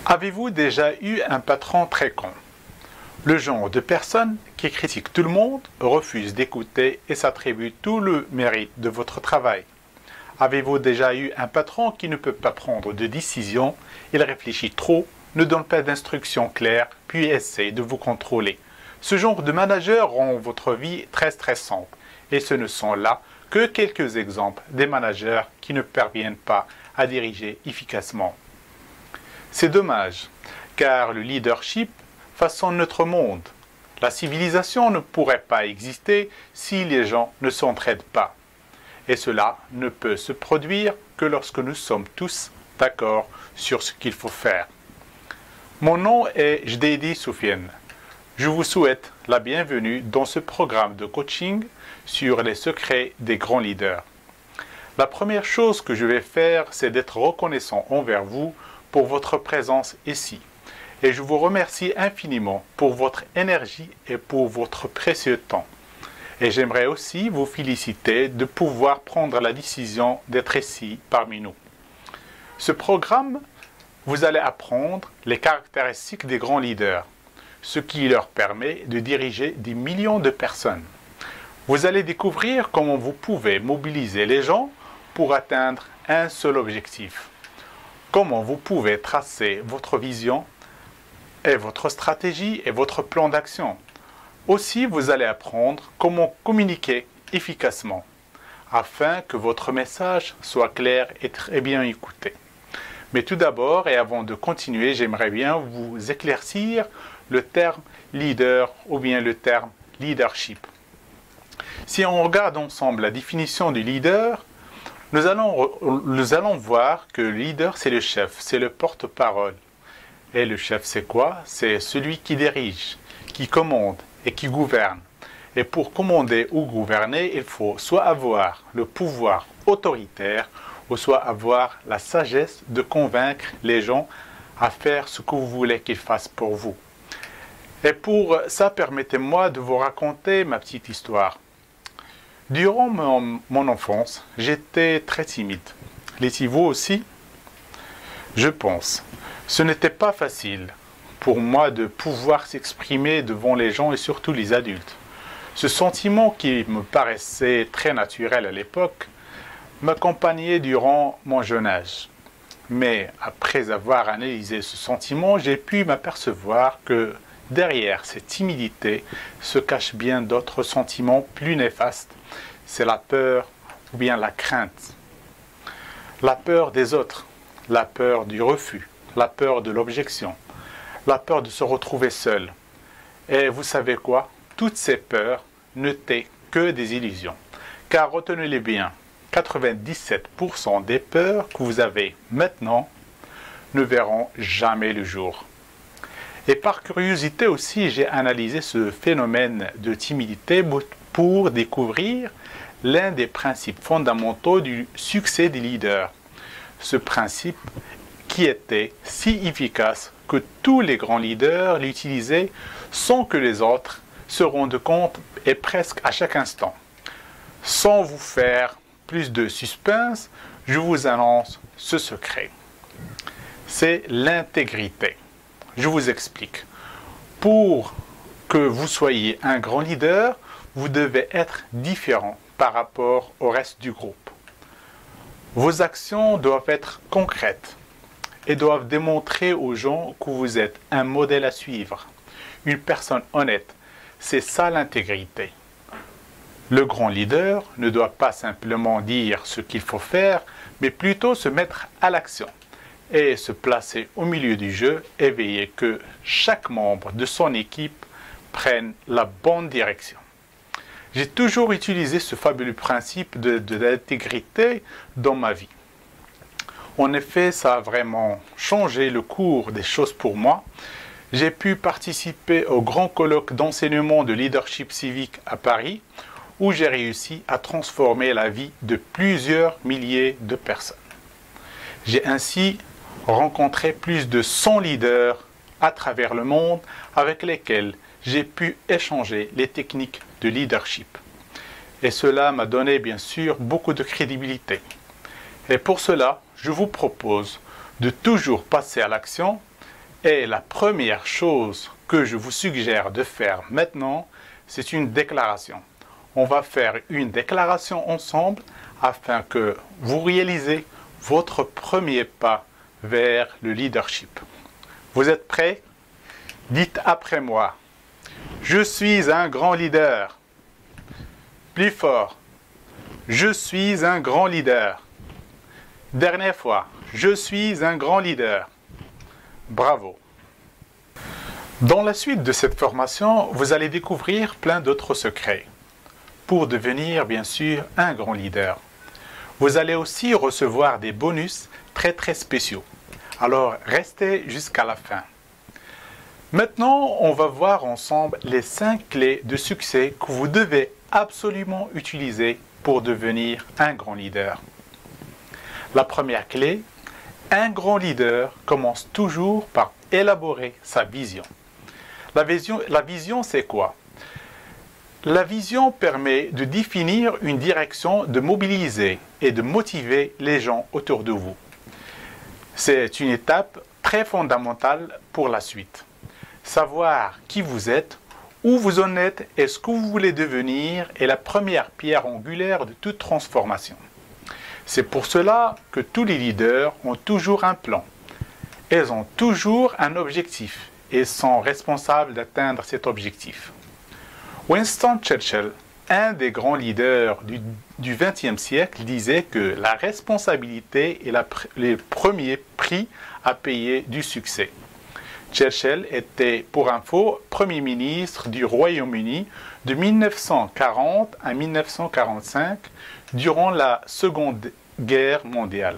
Avez-vous déjà eu un patron très con? Le genre de personne qui critique tout le monde, refuse d'écouter et s'attribue tout le mérite de votre travail. Avez-vous déjà eu un patron qui ne peut pas prendre de décision, il réfléchit trop, ne donne pas d'instructions claires, puis essaie de vous contrôler? Ce genre de manager rend votre vie très stressante, et ce ne sont là que quelques exemples des managers qui ne parviennent pas à diriger efficacement. C'est dommage, car le leadership façonne notre monde. La civilisation ne pourrait pas exister si les gens ne s'entraident pas. Et cela ne peut se produire que lorsque nous sommes tous d'accord sur ce qu'il faut faire. Mon nom est Jdedi Soufiane. Je vous souhaite la bienvenue dans ce programme de coaching sur les secrets des grands leaders. La première chose que je vais faire, c'est d'être reconnaissant envers vous pour votre présence ici. Et je vous remercie infiniment pour votre énergie et pour votre précieux temps. Et j'aimerais aussi vous féliciter de pouvoir prendre la décision d'être ici parmi nous. Ce programme, vous allez apprendre les caractéristiques des grands leaders, ce qui leur permet de diriger des millions de personnes. Vous allez découvrir comment vous pouvez mobiliser les gens pour atteindre un seul objectif. Comment vous pouvez tracer votre vision et votre stratégie et votre plan d'action. Aussi, vous allez apprendre comment communiquer efficacement afin que votre message soit clair et très bien écouté. Mais tout d'abord, et avant de continuer, j'aimerais bien vous éclaircir le terme leader ou bien le terme leadership. Si on regarde ensemble la définition du leader, nous allons voir que le leader, c'est le chef, c'est le porte-parole. Et le chef, c'est quoi? C'est celui qui dirige, qui commande et qui gouverne. Et pour commander ou gouverner, il faut soit avoir le pouvoir autoritaire ou soit avoir la sagesse de convaincre les gens à faire ce que vous voulez qu'ils fassent pour vous. Et pour ça, permettez-moi de vous raconter ma petite histoire. Durant mon enfance, j'étais très timide. L'étiez-vous aussi? Je pense. Ce n'était pas facile pour moi de pouvoir s'exprimer devant les gens et surtout les adultes. Ce sentiment qui me paraissait très naturel à l'époque m'accompagnait durant mon jeune âge. Mais après avoir analysé ce sentiment, j'ai pu m'apercevoir que derrière cette timidité se cachent bien d'autres sentiments plus néfastes. C'est la peur ou bien la crainte. La peur des autres, la peur du refus, la peur de l'objection, la peur de se retrouver seul. Et vous savez quoi? Toutes ces peurs n'étaient que des illusions. Car retenez-les bien, 97% des peurs que vous avez maintenant ne verront jamais le jour. Et par curiosité aussi, j'ai analysé ce phénomène de timidité pour découvrir l'un des principes fondamentaux du succès des leaders. Ce principe qui était si efficace que tous les grands leaders l'utilisaient sans que les autres se rendent compte et presque à chaque instant. Sans vous faire plus de suspense, je vous annonce ce secret. C'est l'intégrité. Je vous explique. Pour que vous soyez un grand leader, vous devez être différent par rapport au reste du groupe. Vos actions doivent être concrètes et doivent démontrer aux gens que vous êtes un modèle à suivre, une personne honnête. C'est ça l'intégrité. Le grand leader ne doit pas simplement dire ce qu'il faut faire, mais plutôt se mettre à l'action et se placer au milieu du jeu et veiller que chaque membre de son équipe prenne la bonne direction. J'ai toujours utilisé ce fabuleux principe de l'intégrité dans ma vie. En effet, ça a vraiment changé le cours des choses pour moi. J'ai pu participer au grand colloque d'enseignement de leadership civique à Paris, où j'ai réussi à transformer la vie de plusieurs milliers de personnes. J'ai ainsi rencontré plus de 100 leaders à travers le monde avec lesquels j'ai pu échanger les techniques de leadership. Et cela m'a donné bien sûr beaucoup de crédibilité. Et pour cela, je vous propose de toujours passer à l'action Et la première chose que je vous suggère de faire maintenant, c'est une déclaration. On va faire une déclaration ensemble afin que vous réalisez votre premier pas vers le leadership. Vous êtes prêts? Dites après moi. Je suis un grand leader. Plus fort. Je suis un grand leader. Dernière fois. Je suis un grand leader. Bravo. Dans la suite de cette formation, vous allez découvrir plein d'autres secrets pour devenir, bien sûr, un grand leader. Vous allez aussi recevoir des bonus très spéciaux. Alors, restez jusqu'à la fin. Maintenant, on va voir ensemble les 5 clés de succès que vous devez absolument utiliser pour devenir un grand leader. La première clé, un grand leader commence toujours par élaborer sa vision. La vision, c'est quoi? La vision permet de définir une direction, de mobiliser et de motiver les gens autour de vous. C'est une étape très fondamentale pour la suite. Savoir qui vous êtes, où vous en êtes et ce que vous voulez devenir est la première pierre angulaire de toute transformation. C'est pour cela que tous les leaders ont toujours un plan. Ils ont toujours un objectif et sont responsables d'atteindre cet objectif. Winston Churchill, un des grands leaders du XXe siècle, disait que la responsabilité est le premier prix à payer du succès. Churchill était, pour info, Premier ministre du Royaume-Uni de 1940 à 1945 durant la Seconde Guerre mondiale.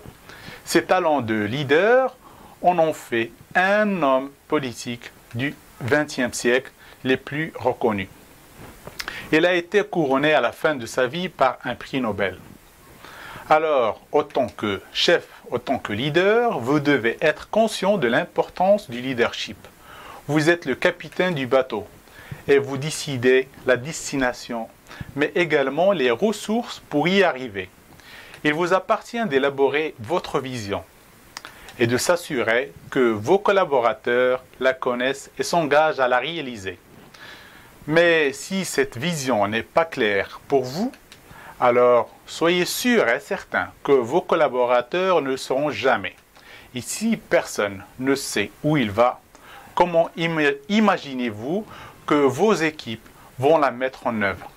Ses talents de leader en ont fait un homme politique du XXe siècle les plus reconnus. Il a été couronné à la fin de sa vie par un prix Nobel. Alors, autant que chef, autant que leader, vous devez être conscient de l'importance du leadership. Vous êtes le capitaine du bateau et vous décidez la destination, mais également les ressources pour y arriver. Il vous appartient d'élaborer votre vision et de s'assurer que vos collaborateurs la connaissent et s'engagent à la réaliser. Mais si cette vision n'est pas claire pour vous, alors soyez sûr et certain que vos collaborateurs ne le sauront jamais. Et si personne ne sait où il va, comment imaginez-vous que vos équipes vont la mettre en œuvre?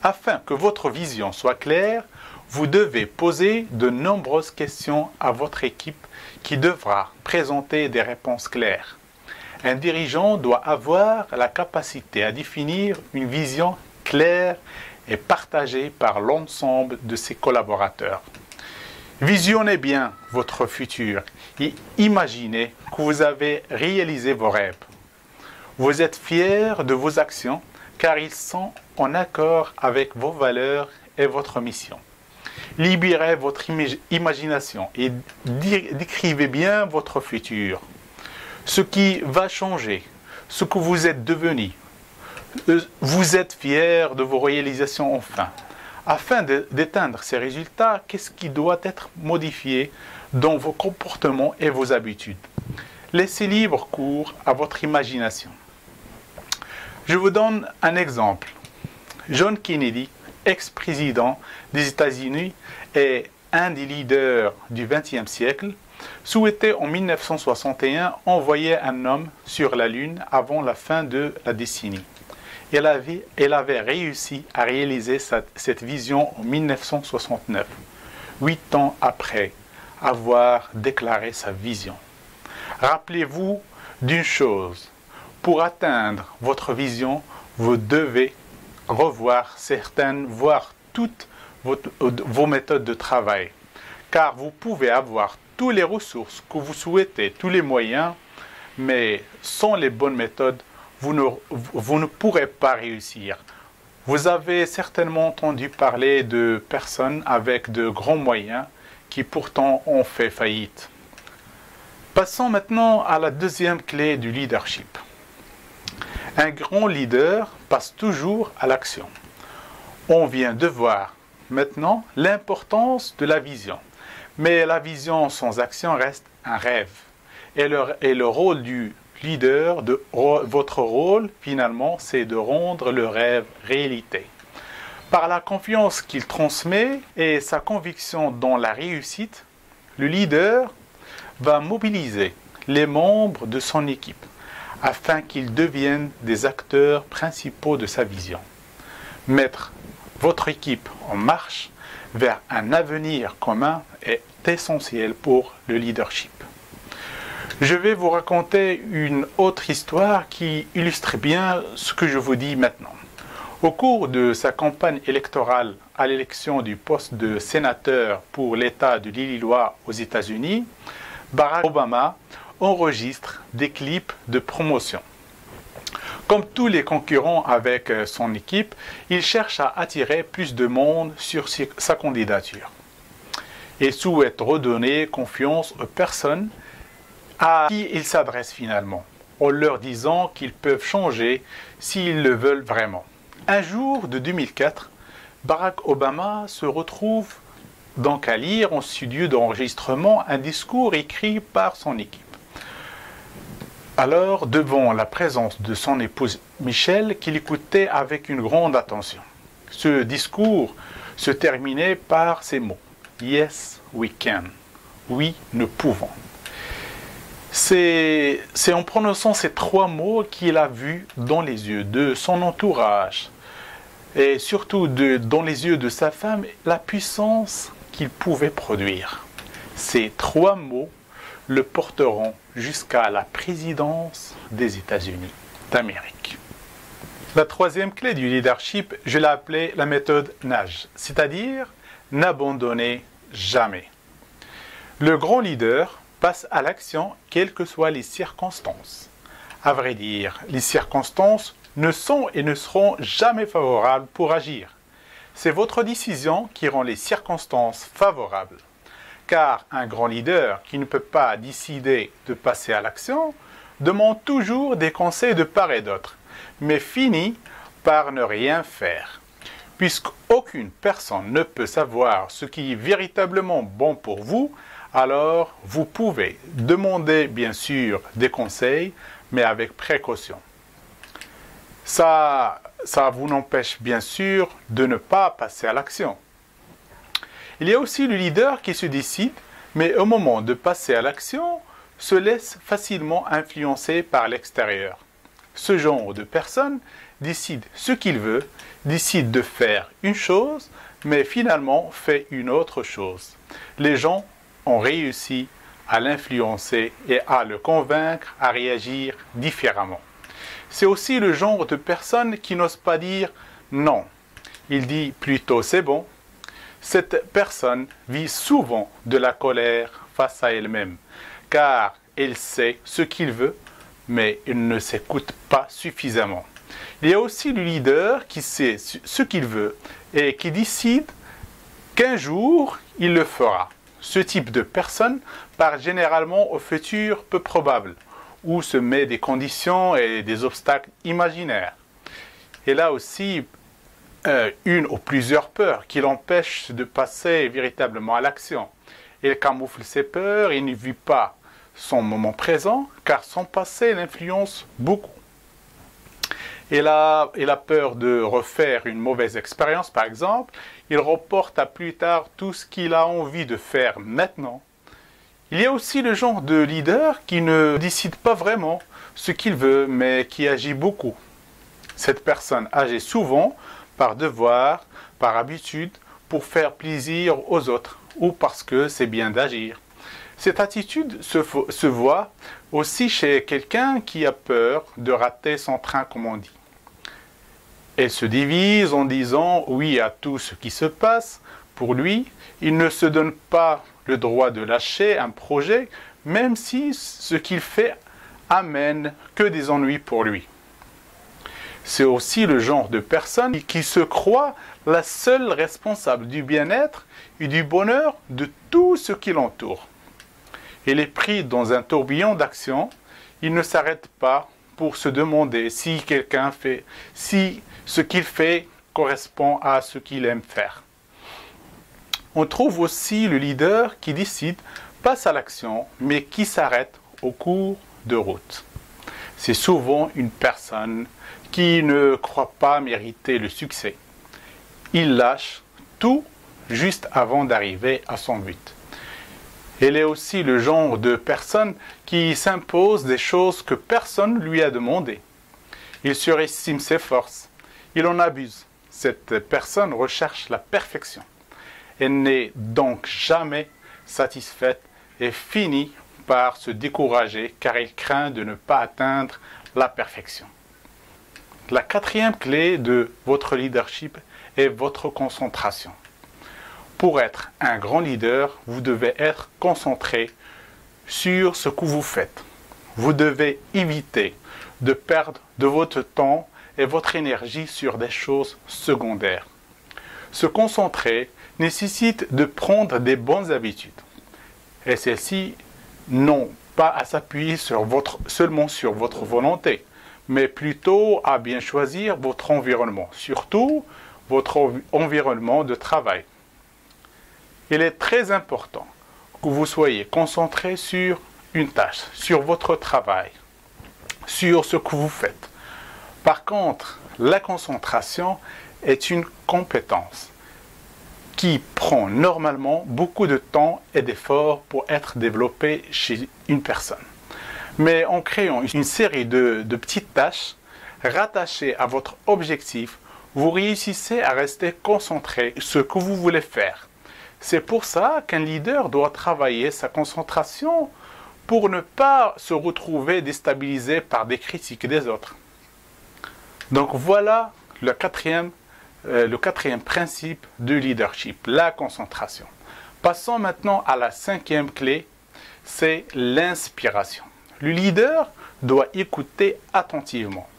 Afin que votre vision soit claire, vous devez poser de nombreuses questions à votre équipe qui devra présenter des réponses claires. Un dirigeant doit avoir la capacité à définir une vision claire et partagée par l'ensemble de ses collaborateurs. Visionnez bien votre futur et imaginez que vous avez réalisé vos rêves. Vous êtes fiers de vos actions car ils sont en accord avec vos valeurs et votre mission. Libérez votre imagination et décrivez bien votre futur. Ce qui va changer, ce que vous êtes devenu. Vous êtes fiers de vos réalisations enfin. Afin d'atteindre ces résultats, qu'est-ce qui doit être modifié dans vos comportements et vos habitudes? Laissez libre cours à votre imagination. Je vous donne un exemple. John Kennedy, ex-président des États-Unis et un des leaders du XXe siècle, souhaitait en 1961 envoyer un homme sur la Lune avant la fin de la décennie. Elle avait réussi à réaliser cette vision en 1969, 8 ans après avoir déclaré sa vision. Rappelez-vous d'une chose, pour atteindre votre vision, vous devez revoir certaines, voire toutes vos méthodes de travail, car vous pouvez avoir toutes les ressources que vous souhaitez, tous les moyens, mais sans les bonnes méthodes, vous ne pourrez pas réussir. Vous avez certainement entendu parler de personnes avec de grands moyens qui pourtant ont fait faillite. Passons maintenant à la deuxième clé du leadership. Un grand leader passe toujours à l'action. On vient de voir maintenant l'importance de la vision. Mais la vision sans action reste un rêve. Et le rôle du leader, votre rôle, finalement, c'est de rendre le rêve réalité. Par la confiance qu'il transmet et sa conviction dans la réussite, le leader va mobiliser les membres de son équipe afin qu'ils deviennent des acteurs principaux de sa vision. Mettre votre équipe en marche vers un avenir commun est essentiel pour le leadership. Je vais vous raconter une autre histoire qui illustre bien ce que je vous dis maintenant. Au cours de sa campagne électorale à l'élection du poste de sénateur pour l'État de l'Illinois aux États-Unis, Barack Obama enregistre des clips de promotion. Comme tous les concurrents avec son équipe, il cherche à attirer plus de monde sur sa candidature. Il souhaite redonner confiance aux personnes à qui il s'adresse finalement, en leur disant qu'ils peuvent changer s'ils le veulent vraiment. Un jour de 2004, Barack Obama se retrouve donc à lire en studio d'enregistrement un discours écrit par son équipe. Alors, devant la présence de son épouse Michelle, qu'il écoutait avec une grande attention. Ce discours se terminait par ces mots. « Yes, we can ». Oui, nous pouvons. C'est en prononçant ces trois mots qu'il a vu dans les yeux de son entourage et surtout dans les yeux de sa femme la puissance qu'il pouvait produire. Ces trois mots le porteront jusqu'à la présidence des États-Unis d'Amérique. La troisième clé du leadership, je l'ai appelée la méthode NAGE, c'est-à-dire n'abandonner jamais. Le grand leader passe à l'action quelles que soient les circonstances. À vrai dire, les circonstances ne sont et ne seront jamais favorables pour agir. C'est votre décision qui rend les circonstances favorables. Car un grand leader qui ne peut pas décider de passer à l'action demande toujours des conseils de part et d'autre, mais finit par ne rien faire. Puisqu'aucune personne ne peut savoir ce qui est véritablement bon pour vous, alors vous pouvez demander bien sûr des conseils, mais avec précaution. Ça vous empêche bien sûr de ne pas passer à l'action. Il y a aussi le leader qui se décide, mais au moment de passer à l'action, se laisse facilement influencer par l'extérieur. Ce genre de personne décide ce qu'il veut, décide de faire une chose, mais finalement fait une autre chose. Les gens ont réussi à l'influencer et à le convaincre à réagir différemment. C'est aussi le genre de personne qui n'ose pas dire non. Il dit plutôt c'est bon. Cette personne vit souvent de la colère face à elle-même, car elle sait ce qu'il veut, mais elle ne s'écoute pas suffisamment. Il y a aussi le leader qui sait ce qu'il veut et qui décide qu'un jour il le fera. Ce type de personne part généralement au futur peu probable, où se met des conditions et des obstacles imaginaires. Et là aussi, une ou plusieurs peurs qui l'empêchent de passer véritablement à l'action. Il camoufle ses peurs, il ne vit pas son moment présent, car son passé l'influence beaucoup. Il a peur de refaire une mauvaise expérience, par exemple. Il reporte à plus tard tout ce qu'il a envie de faire maintenant. Il y a aussi le genre de leader qui ne décide pas vraiment ce qu'il veut, mais qui agit beaucoup. Cette personne agit souvent par devoir, par habitude, pour faire plaisir aux autres, ou parce que c'est bien d'agir. Cette attitude se voit aussi chez quelqu'un qui a peur de rater son train, comme on dit. Elle se divise en disant oui à tout ce qui se passe. Pour lui, il ne se donne pas le droit de lâcher un projet, même si ce qu'il fait amène que des ennuis pour lui. C'est aussi le genre de personne qui se croit la seule responsable du bien-être et du bonheur de tout ce qui l'entoure. Il est pris dans un tourbillon d'action, il ne s'arrête pas pour se demander si ce qu'il fait correspond à ce qu'il aime faire. On trouve aussi le leader qui décide, passe à l'action, mais qui s'arrête au cours de route. c'est souvent une personne qui ne croit pas mériter le succès. Il lâche tout juste avant d'arriver à son but. Elle est aussi le genre de personne qui s'impose des choses que personne ne lui a demandé. Il surestime ses forces. Il en abuse. Cette personne recherche la perfection. Elle n'est donc jamais satisfaite et finit par se décourager car elle craint de ne pas atteindre la perfection. La quatrième clé de votre leadership est votre concentration. Pour être un grand leader, vous devez être concentré sur ce que vous faites. Vous devez éviter de perdre de votre temps et votre énergie sur des choses secondaires. Se concentrer nécessite de prendre des bonnes habitudes. Et celles-ci n'ont pas à s'appuyer seulement sur votre volonté, mais plutôt à bien choisir votre environnement, surtout votre environnement de travail. Il est très important que vous soyez concentré sur une tâche, sur votre travail, sur ce que vous faites. Par contre, la concentration est une compétence qui prend normalement beaucoup de temps et d'efforts pour être développée chez une personne. Mais en créant une série de petites tâches rattachées à votre objectif, vous réussissez à rester concentré sur ce que vous voulez faire. C'est pour ça qu'un leader doit travailler sa concentration pour ne pas se retrouver déstabilisé par des critiques des autres. Donc voilà le quatrième principe du leadership, la concentration. Passons maintenant à la cinquième clé, c'est l'inspiration. Le leader doit écouter attentivement.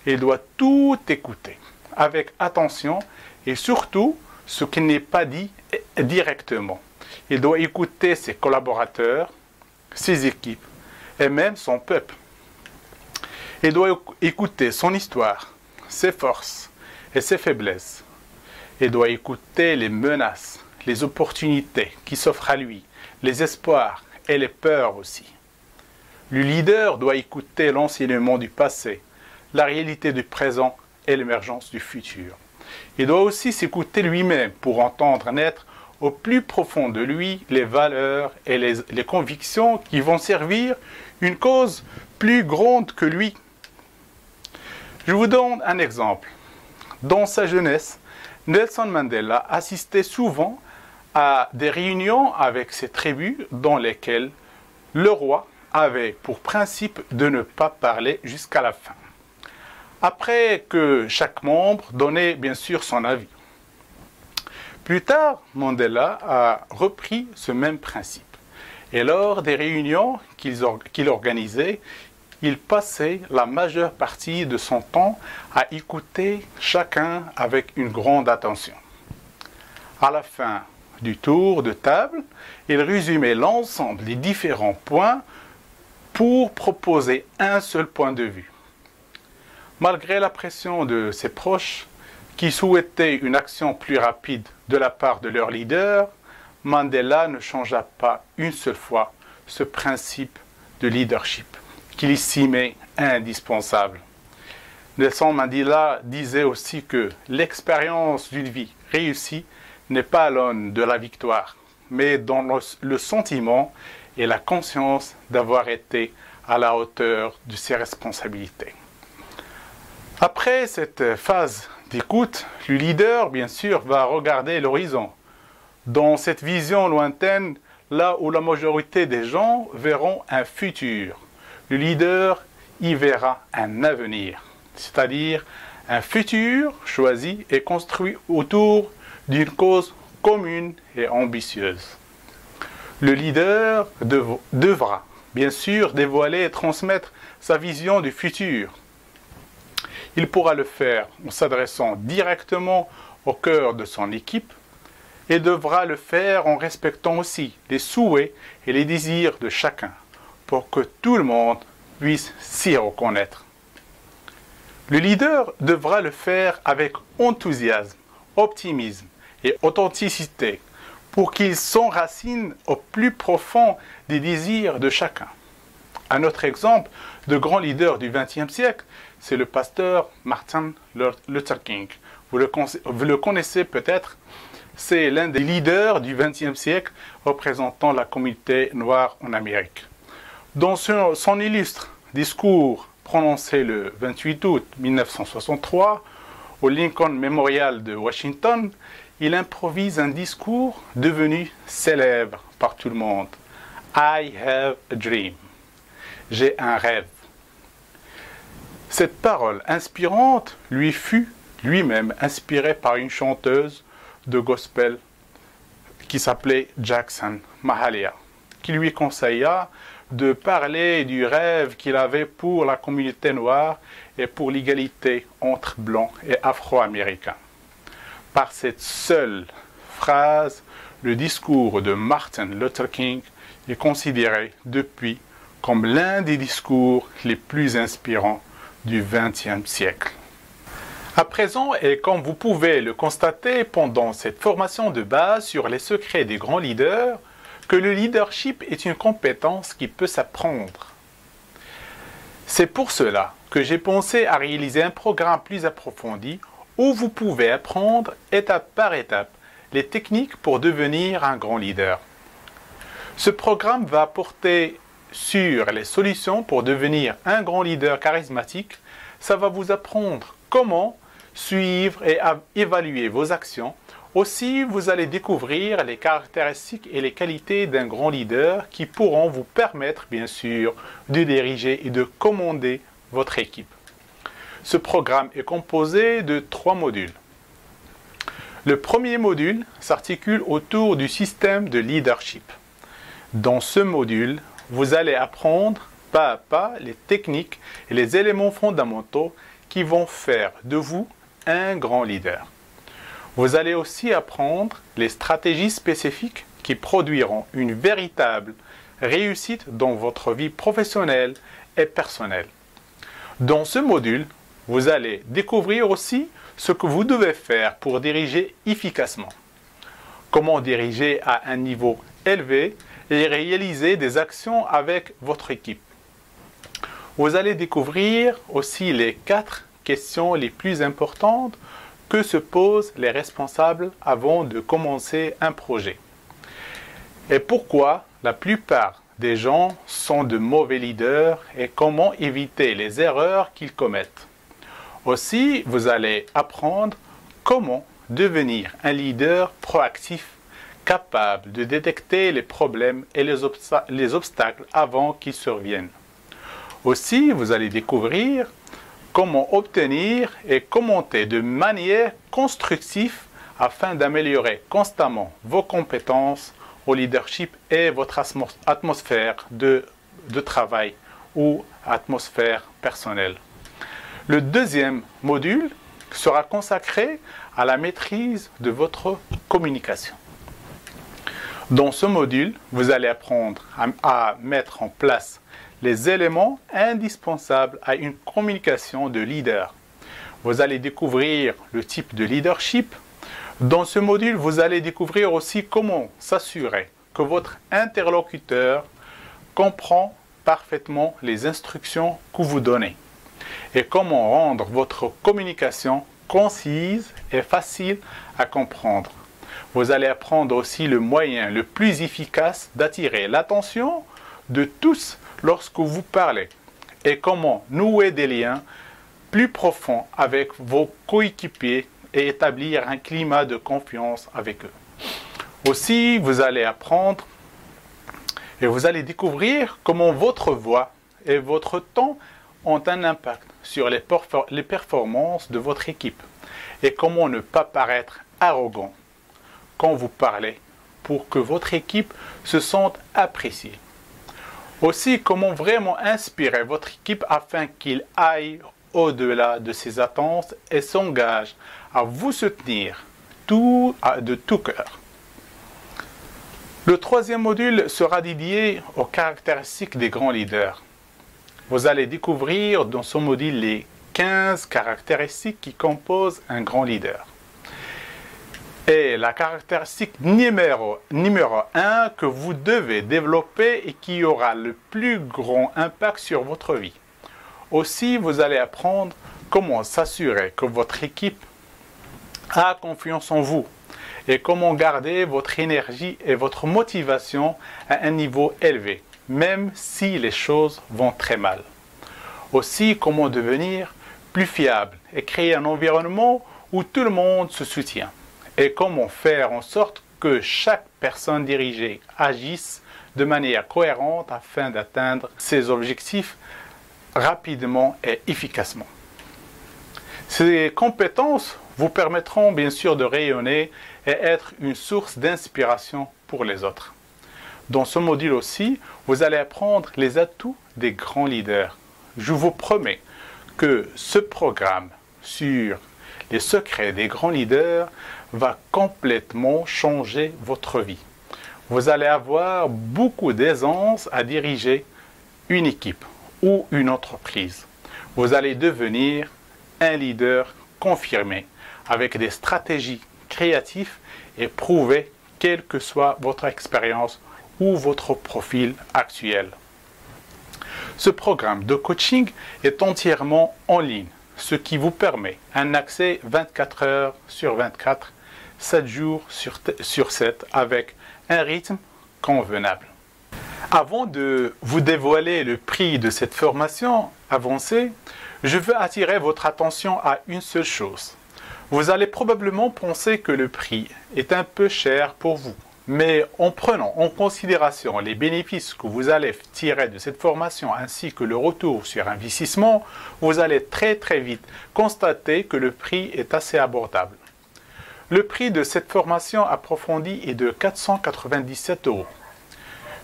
Il doit tout écouter avec attention et surtout ce qui n'est pas dit directement. Il doit écouter ses collaborateurs, ses équipes et même son peuple. Il doit écouter son histoire, ses forces et ses faiblesses. Il doit écouter les menaces, les opportunités qui s'offrent à lui, les espoirs et les peurs aussi. Le leader doit écouter l'enseignement du passé, la réalité du présent et l'émergence du futur. Il doit aussi s'écouter lui-même pour entendre naître au plus profond de lui les valeurs et les convictions qui vont servir une cause plus grande que lui. Je vous donne un exemple. Dans sa jeunesse, Nelson Mandela assistait souvent à des réunions avec ses tribus dans lesquelles le roi avait pour principe de ne pas parler jusqu'à la fin. Après que chaque membre donnait bien sûr son avis. Plus tard, Mandela a repris ce même principe. Et lors des réunions qu'il organisait, il passait la majeure partie de son temps à écouter chacun avec une grande attention. À la fin du tour de table, il résumait l'ensemble des différents points pour proposer un seul point de vue. Malgré la pression de ses proches, qui souhaitaient une action plus rapide de la part de leur leader, Mandela ne changea pas une seule fois ce principe de leadership qu'il estimait indispensable. Nelson Mandela disait aussi que l'expérience d'une vie réussie n'est pas à l'aune de la victoire, mais dans le sentiment et la conscience d'avoir été à la hauteur de ses responsabilités. Après cette phase d'écoute, le leader, bien sûr, va regarder l'horizon. Dans cette vision lointaine, là où la majorité des gens verront un futur, le leader y verra un avenir, c'est-à-dire un futur choisi et construit autour d'une cause commune et ambitieuse. Le leader devra, bien sûr, dévoiler et transmettre sa vision du futur. Il pourra le faire en s'adressant directement au cœur de son équipe et devra le faire en respectant aussi les souhaits et les désirs de chacun pour que tout le monde puisse s'y reconnaître. Le leader devra le faire avec enthousiasme, optimisme et authenticité pour qu'il s'enracine au plus profond des désirs de chacun. Un autre exemple de grand leader du XXe siècle, c'est le pasteur Martin Luther King. Vous le connaissez peut-être, c'est l'un des leaders du XXe siècle représentant la communauté noire en Amérique. Dans son illustre discours prononcé le 28 août 1963 au Lincoln Memorial de Washington, il improvise un discours devenu célèbre par tout le monde. I have a dream. J'ai un rêve. Cette parole inspirante lui fut lui-même inspirée par une chanteuse de gospel qui s'appelait Jackson Mahalia, qui lui conseilla de parler du rêve qu'il avait pour la communauté noire et pour l'égalité entre blancs et afro-américains. Par cette seule phrase, le discours de Martin Luther King est considéré depuis comme l'un des discours les plus inspirants du XXe siècle. À présent, et comme vous pouvez le constater pendant cette formation de base sur les secrets des grands leaders, que le leadership est une compétence qui peut s'apprendre. C'est pour cela que j'ai pensé à réaliser un programme plus approfondi où vous pouvez apprendre étape par étape les techniques pour devenir un grand leader. Ce programme va porter sur les solutions pour devenir un grand leader charismatique. Ça va vous apprendre comment suivre et évaluer vos actions. Aussi, vous allez découvrir les caractéristiques et les qualités d'un grand leader qui pourront vous permettre, bien sûr, de diriger et de commander votre équipe. Ce programme est composé de 3 modules. Le premier module s'articule autour du système de leadership. Dans ce module, vous allez apprendre pas à pas les techniques et les éléments fondamentaux qui vont faire de vous un grand leader. Vous allez aussi apprendre les stratégies spécifiques qui produiront une véritable réussite dans votre vie professionnelle et personnelle. Dans ce module, vous allez découvrir aussi ce que vous devez faire pour diriger efficacement. Comment diriger à un niveau élevé et réaliser des actions avec votre équipe. Vous allez découvrir aussi les 4 questions les plus importantes que se posent les responsables avant de commencer un projet. Et pourquoi la plupart des gens sont de mauvais leaders et comment éviter les erreurs qu'ils commettent. Aussi, vous allez apprendre comment devenir un leader proactif capable de détecter les problèmes et les obstacles avant qu'ils surviennent. Aussi, vous allez découvrir comment obtenir et commenter de manière constructive afin d'améliorer constamment vos compétences au leadership et votre atmosphère de travail ou atmosphère personnelle. Le deuxième module sera consacré à la maîtrise de votre communication. Dans ce module, vous allez apprendre à mettre en place les éléments indispensables à une communication de leader. Vous allez découvrir le type de leadership. Dans ce module, vous allez découvrir aussi comment s'assurer que votre interlocuteur comprend parfaitement les instructions que vous donnez et comment rendre votre communication concise et facile à comprendre. Vous allez apprendre aussi le moyen le plus efficace d'attirer l'attention de tous lorsque vous parlez et comment nouer des liens plus profonds avec vos coéquipiers et établir un climat de confiance avec eux. Aussi, vous allez apprendre et vous allez découvrir comment votre voix et votre ton ont un impact sur les performances de votre équipe et comment ne pas paraître arrogant quand vous parlez pour que votre équipe se sente appréciée. Aussi, comment vraiment inspirer votre équipe afin qu'il aille au-delà de ses attentes et s'engage à vous soutenir de tout cœur. Le troisième module sera dédié aux caractéristiques des grands leaders. Vous allez découvrir dans ce module les 15 caractéristiques qui composent un grand leader. est la caractéristique numéro 1 que vous devez développer et qui aura le plus grand impact sur votre vie. Aussi, vous allez apprendre comment s'assurer que votre équipe a confiance en vous et comment garder votre énergie et votre motivation à un niveau élevé, même si les choses vont très mal. Aussi, comment devenir plus fiable et créer un environnement où tout le monde se soutient. Et comment faire en sorte que chaque personne dirigée agisse de manière cohérente afin d'atteindre ses objectifs rapidement et efficacement. Ces compétences vous permettront bien sûr de rayonner et être une source d'inspiration pour les autres. Dans ce module aussi, vous allez apprendre les atouts des grands leaders. Je vous promets que ce programme sur les secrets des grands leaders va complètement changer votre vie. Vous allez avoir beaucoup d'aisance à diriger une équipe ou une entreprise. Vous allez devenir un leader confirmé avec des stratégies créatives et prouvées, quelle que soit votre expérience ou votre profil actuel. Ce programme de coaching est entièrement en ligne, ce qui vous permet un accès 24 heures sur 24, 7 jours sur 7 avec un rythme convenable. Avant de vous dévoiler le prix de cette formation avancée, je veux attirer votre attention à une seule chose. Vous allez probablement penser que le prix est un peu cher pour vous. Mais en prenant en considération les bénéfices que vous allez tirer de cette formation ainsi que le retour sur investissement, vous allez très vite constater que le prix est assez abordable. Le prix de cette formation approfondie est de 497 €.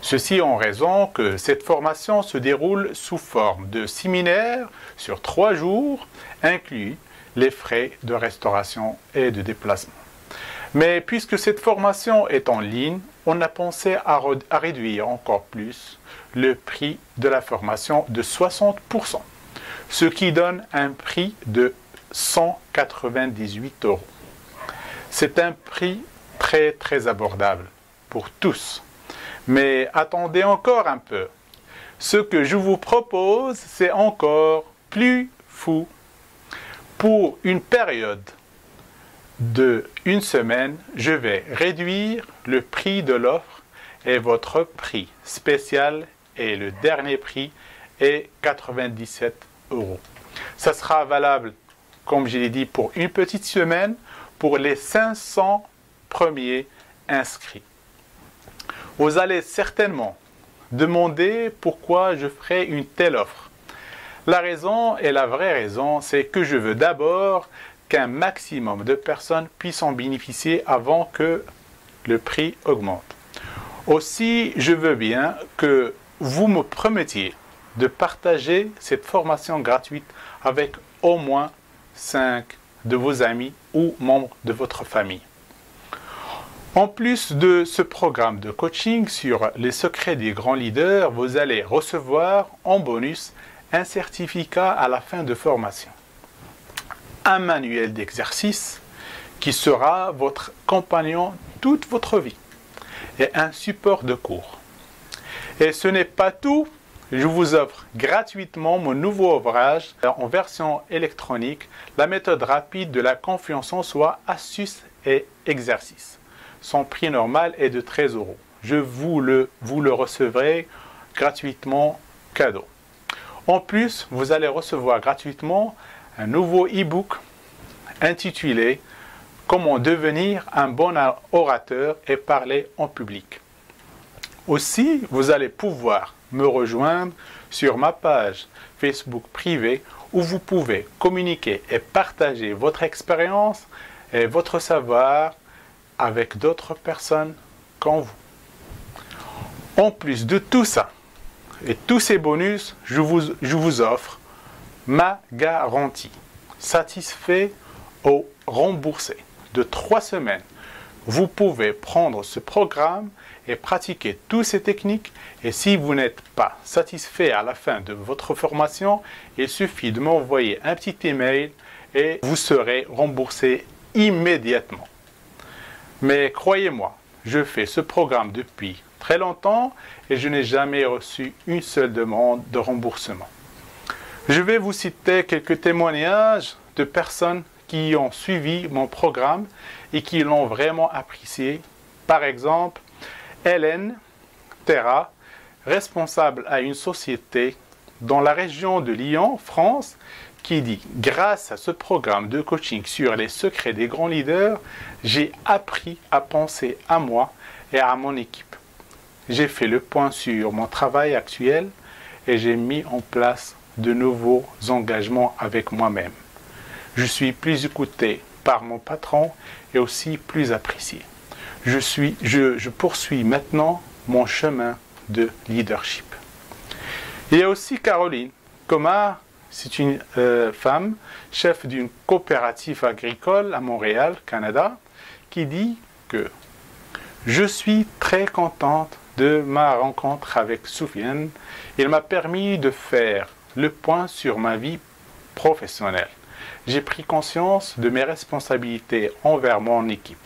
Ceci en raison que cette formation se déroule sous forme de séminaire sur 3 jours, inclus les frais de restauration et de déplacement. Mais puisque cette formation est en ligne, on a pensé à réduire encore plus le prix de la formation de 60%, ce qui donne un prix de 198 €. C'est un prix très abordable pour tous. Mais attendez encore un peu. Ce que je vous propose, c'est encore plus fou. Pour une période de une semaine, je vais réduire le prix de l'offre et votre prix spécial et le dernier prix est 97 €. Ça sera valable, comme je l'ai dit, pour une petite semaine pour les 500 premiers inscrits. Vous allez certainement demander pourquoi je ferai une telle offre. La raison et la vraie raison, c'est que je veux d'abord qu'un maximum de personnes puissent en bénéficier avant que le prix augmente. Aussi, je veux bien que vous me promettiez de partager cette formation gratuite avec au moins 5 de vos amis ou membres de votre famille. En plus de ce programme de coaching sur les secrets des grands leaders, vous allez recevoir en bonus un certificat à la fin de formation, un manuel d'exercice qui sera votre compagnon toute votre vie et un support de cours. Et ce n'est pas tout, je vous offre gratuitement mon nouveau ouvrage en version électronique, la méthode rapide de la confiance en soi, astuces et exercices. Son prix normal est de 13 €. Vous le recevrez gratuitement cadeau. En plus, vous allez recevoir gratuitement un nouveau e-book intitulé « Comment devenir un bon orateur et parler en public ». Aussi, vous allez pouvoir me rejoindre sur ma page Facebook privée où vous pouvez communiquer et partager votre expérience et votre savoir avec d'autres personnes comme vous. En plus de tout ça, et tous ces bonus, je vous offre ma garantie satisfait ou remboursé de 3 semaines. Vous pouvez prendre ce programme et pratiquer toutes ces techniques. Et si vous n'êtes pas satisfait à la fin de votre formation, il suffit de m'envoyer un petit email et vous serez remboursé immédiatement. Mais croyez-moi, je fais ce programme depuis très longtemps et je n'ai jamais reçu une seule demande de remboursement. Je vais vous citer quelques témoignages de personnes qui ont suivi mon programme et qui l'ont vraiment apprécié. Par exemple, Hélène Terra, responsable à une société dans la région de Lyon, France, qui dit « Grâce à ce programme de coaching sur les secrets des grands leaders, j'ai appris à penser à moi et à mon équipe. J'ai fait le point sur mon travail actuel et j'ai mis en place de nouveaux engagements avec moi-même. Je suis plus écouté par mon patron et aussi plus apprécié. Je poursuis maintenant mon chemin de leadership. » Il y a aussi Caroline Comar, c'est une femme, chef d'une coopérative agricole à Montréal, Canada, qui dit que « Je suis très contente de ma rencontre avec Soufiane. Il m'a permis de faire le point sur ma vie professionnelle. J'ai pris conscience de mes responsabilités envers mon équipe.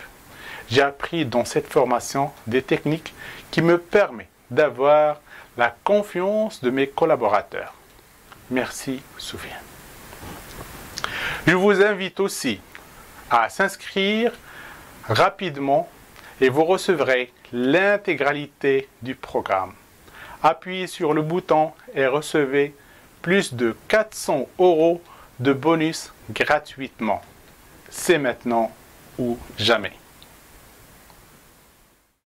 J'ai appris dans cette formation des techniques qui me permettent d'avoir la confiance de mes collaborateurs. Merci, Soufiane. » Je vous invite aussi à s'inscrire rapidement et vous recevrez l'intégralité du programme. Appuyez sur le bouton et recevez plus de 400 € de bonus gratuitement. C'est maintenant ou jamais.